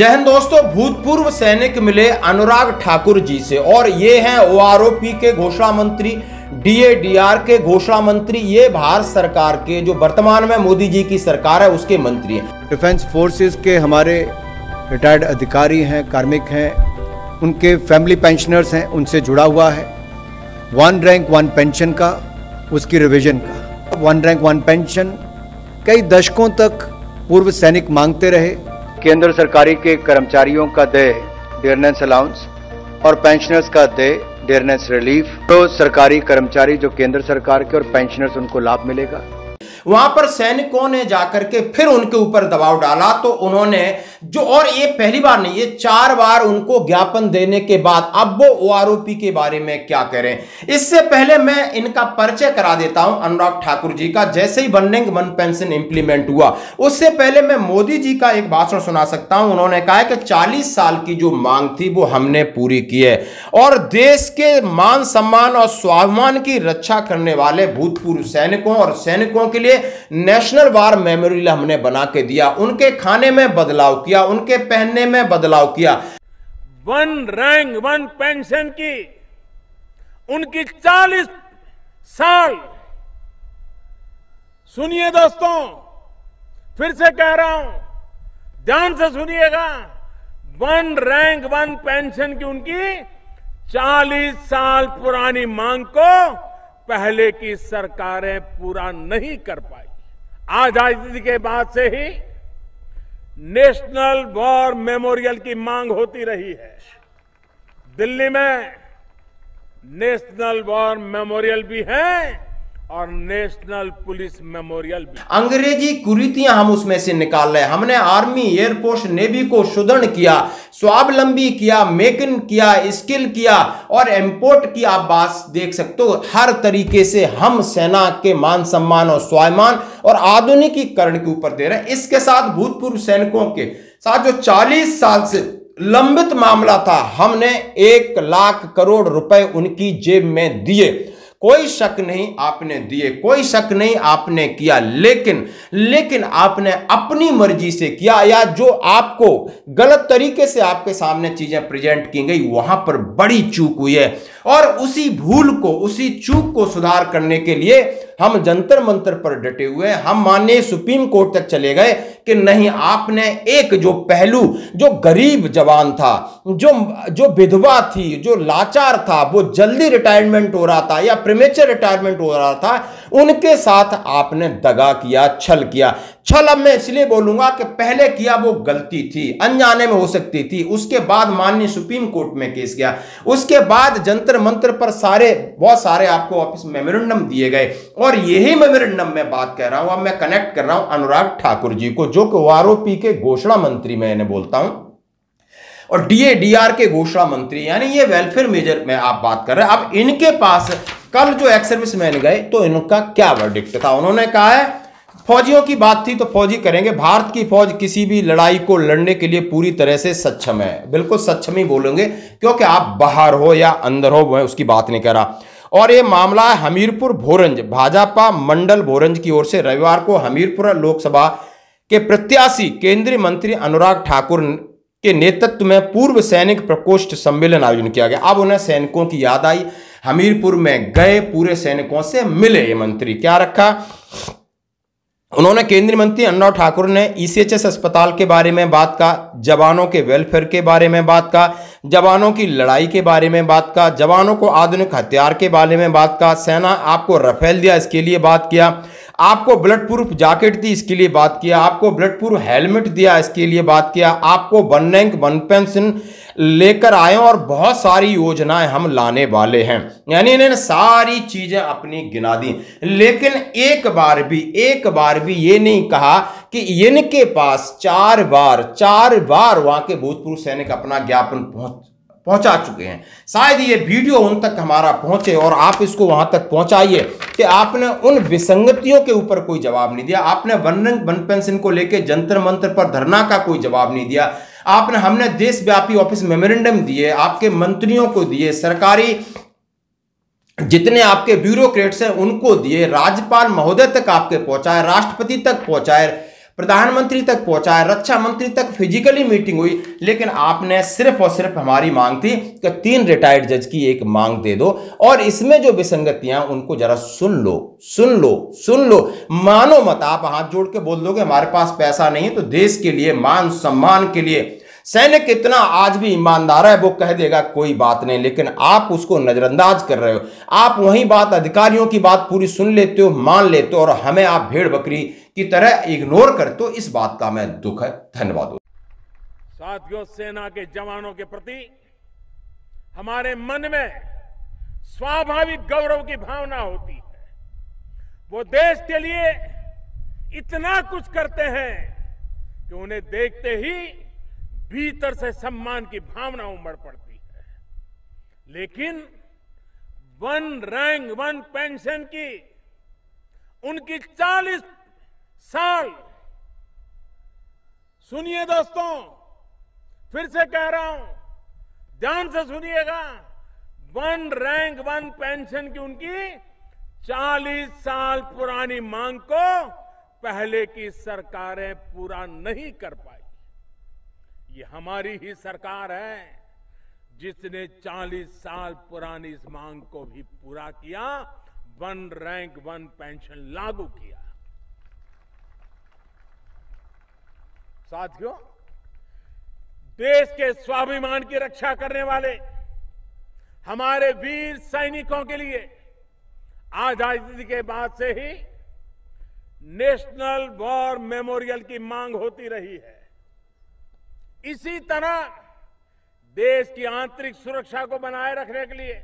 जय हिंद दोस्तों। भूतपूर्व सैनिक मिले अनुराग ठाकुर जी से और ये हैं ओआरओपी के घोषणा मंत्री, डीएडीआर के घोषणा मंत्री। ये भारत सरकार के जो वर्तमान में मोदी जी की सरकार है उसके मंत्री हैं। डिफेंस फोर्सेस के हमारे रिटायर्ड अधिकारी हैं, कार्मिक हैं, उनके फैमिली पेंशनर्स हैं, उनसे जुड़ा हुआ है। 1 रैंक 1 पेंशन का, उसकी रिवीजन का। 1 रैंक 1 पेंशन कई दशकों तक पूर्व सैनिक मांगते रहे। केंद्र सरकारी के कर्मचारियों का दे डियरनेस अलाउंस और पेंशनर्स का दे डियरनेस रिलीफ। तो सरकारी कर्मचारी जो केंद्र सरकार के और पेंशनर्स, उनको लाभ मिलेगा। वहां पर सैनिकों ने जाकर के फिर उनके ऊपर दबाव डाला तो उन्होंने जो, और ये पहली बार नहीं, ये 4 बार उनको ज्ञापन देने के बाद अब वो ओआरओपी के बारे में क्या करें। इससे पहले मैं इनका परिचय करा देता हूं अनुराग ठाकुर जी का। जैसे ही 1 रैंक 1 पेंशन इंप्लीमेंट हुआ उससे पहले मैं मोदी जी का एक भाषण सुना सकता हूं। उन्होंने कहा है कि 40 साल की जो मांग थी वो हमने पूरी की है और देश के मान सम्मान और स्वाभिमान की रक्षा करने वाले भूतपूर्व सैनिकों और सैनिकों के लिए नेशनल वार मेमोरियल हमने बना के दिया। उनके खाने में बदलाव किया, उनके पहनने में बदलाव किया। 1 रैंक 1 पेंशन की उनकी 40 साल। सुनिए दोस्तों, फिर से कह रहा हूं, ध्यान से सुनिएगा। 1 रैंक 1 पेंशन की उनकी 40 साल पुरानी मांग को पहले की सरकारें पूरा नहीं कर पाई। आजादी के बाद से ही नेशनल वॉर मेमोरियल की मांग होती रही है। दिल्ली में नेशनल वॉर मेमोरियल भी है और नेशनल पुलिस मेमोरियल भी। अंग्रेजी कुरीतियां हम उसमें से निकाल रहे हैं। हमने आर्मी, एयरफोर्स, नेवी को सुदृढ़ किया, स्वावलंबी किया, मेक इन किया, स्किल किया और इंपोर्ट की आप बात देख सकते हो। हर तरीके से हम सेना के मान सम्मान और स्वाभिमान और आधुनिकीकरण के ऊपर दे रहे हैं। इसके साथ भूतपूर्व सैनिकों के साथ जो 40 साल से लंबित मामला था, हमने 1 लाख करोड़ रुपए उनकी जेब में दिए। कोई शक नहीं आपने दिए, कोई शक नहीं आपने किया, लेकिन आपने अपनी मर्जी से किया या जो आपको गलत तरीके से आपके सामने चीजें प्रेजेंट की गई वहां पर बड़ी चूक हुई है। और उसी भूल को, उसी चूक को सुधार करने के लिए हम जंतर मंतर पर डटे हुए हैं। हम माननीय सुप्रीम कोर्ट तक चले गए कि नहीं, आपने एक जो पहलू, जो गरीब जवान था, जो विधवा थी, जो लाचार था, वो जल्दी रिटायरमेंट हो रहा था या प्रीमेचर रिटायरमेंट हो रहा था, उनके साथ आपने दगा किया, छल किया। छल अब मैं इसलिए बोलूंगा कि पहले किया वो गलती थी, अनजाने में हो सकती थी। उसके बाद माननीय सुप्रीम कोर्ट में केस गया, उसके बाद जंतर मंतर पर बहुत सारे आपको वापस मेमोरेंडम दिए गए और यही मेमोरेंडम मैं बात कर रहा हूं। अब मैं कनेक्ट कर रहा हूं अनुराग ठाकुर जी को, जो कि ओआरओपी के घोषणा मंत्री मैं इन्हें बोलता हूं और डीएडीआर के घोषणा मंत्री, यानी ये वेलफेयर मेजर में आप बात कर रहे हैं। अब इनके पास कल जो एक्स सर्विस मैन गए तो इनका क्या वर्डिक्ट था। उन्होंने कहा है, फौजियों की बात थी तो फौजी करेंगे, भारत की फौज किसी भी लड़ाई को लड़ने के लिए पूरी तरह से सक्षम है। बिल्कुल सक्षम ही बोलेंगे क्योंकि आप बाहर हो या अंदर हो, मैं उसकी बात नहीं कर रहा। और ये मामला है हमीरपुर भोरंज, भाजपा मंडल भोरंज की ओर से रविवार को हमीरपुर लोकसभा के प्रत्याशी केंद्रीय मंत्री अनुराग ठाकुर के नेतृत्व में पूर्व सैनिक प्रकोष्ठ सम्मेलन आयोजन किया गया। अब उन्हें सैनिकों की याद आई, हमीरपुर में गए, पूरे सैनिकों से मिले। ये मंत्री क्या रखा उन्होंने, केंद्रीय मंत्री अनुराग ठाकुर ने ईसीएचएस अस्पताल के बारे में बात का, जवानों के वेलफेयर के बारे में बात का, जवानों की लड़ाई के बारे में बात का, जवानों को आधुनिक हथियार के बारे में बात का, सेना आपको राफेल दिया इसके लिए बात किया, आपको ब्लड प्रूफ जैकेट दी इसके लिए बात किया, आपको ब्लड प्रूफ हेलमेट दिया इसके लिए बात किया, आपको 1 रैंक 1 पेंशन लेकर आए और बहुत सारी योजनाएं हम लाने वाले हैं। यानी इन्होंने सारी चीजें अपनी गिना दी, लेकिन एक बार भी ये नहीं कहा कि इनके पास 4 बार वहां के भूतपूर्व सैनिक अपना ज्ञापन पहुंचा चुके हैं। शायद ये वीडियो उन तक हमारा पहुंचे और आप इसको वहां तक पहुंचाइए कि आपने उन विसंगतियों के ऊपर कोई जवाब नहीं दिया। आपने 1 रैंक 1 पेंशन को लेकर जंतर मंतर पर धरना का कोई जवाब नहीं दिया। हमने देशव्यापी ऑफिस मेमोरेंडम दिए, आपके मंत्रियों को दिए, सरकारी जितने आपके ब्यूरोक्रेट्स हैं उनको दिए, राज्यपाल महोदय तक आपके पहुंचाए, राष्ट्रपति तक पहुंचाए, प्रधानमंत्री तक पहुंचाया, रक्षा मंत्री तक फिजिकली मीटिंग हुई, लेकिन आपने सिर्फ और सिर्फ हमारी मांग थी कि 3 रिटायर्ड जज की एक मांग दे दो, और इसमें जो विसंगतियां उनको जरा सुन लो, सुन लो, सुन लो। मानो मत, आप हाथ जोड़ के बोल दोगे हमारे पास पैसा नहीं है, तो देश के लिए, मान सम्मान के लिए सैनिक कितना आज भी ईमानदार है वो कह देगा कोई बात नहीं, लेकिन आप उसको नजरअंदाज कर रहे हो। आप वही बात, अधिकारियों की बात पूरी सुन लेते हो, मान लेते हो, और हमें आप भेड़ बकरी की तरह इग्नोर करते हो। इस बात का हमें दुख है। धन्यवाद। साथियों, सेना के जवानों के प्रति हमारे मन में स्वाभाविक गौरव की भावना होती है। वो देश के लिए इतना कुछ करते हैं कि उन्हें देखते ही भीतर से सम्मान की भावना उमड़ पड़ती है। लेकिन 1 रैंक 1 पेंशन की उनकी 40 साल, सुनिए दोस्तों, फिर से कह रहा हूं, ध्यान से सुनिएगा, 1 रैंक 1 पेंशन की उनकी 40 साल पुरानी मांग को पहले की सरकारें पूरा नहीं कर पाई। ये हमारी ही सरकार है जिसने 40 साल पुरानी इस मांग को भी पूरा किया, 1 रैंक 1 पेंशन लागू किया। साथियों, देश के स्वाभिमान की रक्षा करने वाले हमारे वीर सैनिकों के लिए आजादी के बाद से ही नेशनल वॉर मेमोरियल की मांग होती रही है। इसी तरह देश की आंतरिक सुरक्षा को बनाए रखने के लिए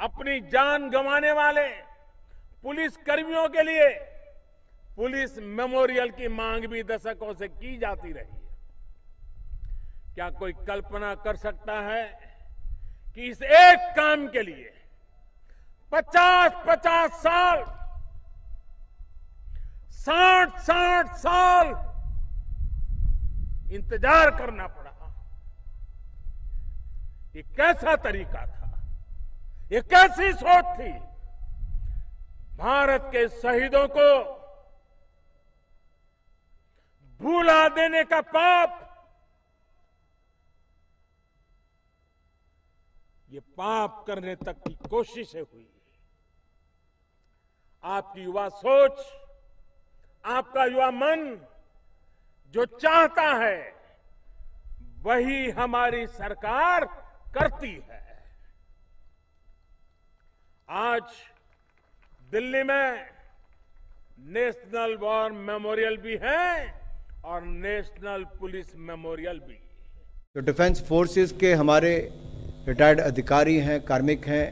अपनी जान गंवाने वाले पुलिस कर्मियों के लिए पुलिस मेमोरियल की मांग भी दशकों से की जाती रही है। क्या कोई कल्पना कर सकता है कि इस एक काम के लिए 50-50 साल, 60-60 साल इंतजार करना पड़ा? ये कैसा तरीका था? ये कैसी सोच थी? भारत के शहीदों को भुला देने का पाप, ये पाप करने तक की कोशिशें हुई। आपकी युवा सोच, आपका युवा मन जो चाहता है वही हमारी सरकार करती है। आज दिल्ली में नेशनल वॉर मेमोरियल भी है और नेशनल पुलिस मेमोरियल भी। तो डिफेंस फोर्सेस के हमारे रिटायर्ड अधिकारी हैं, कार्मिक हैं,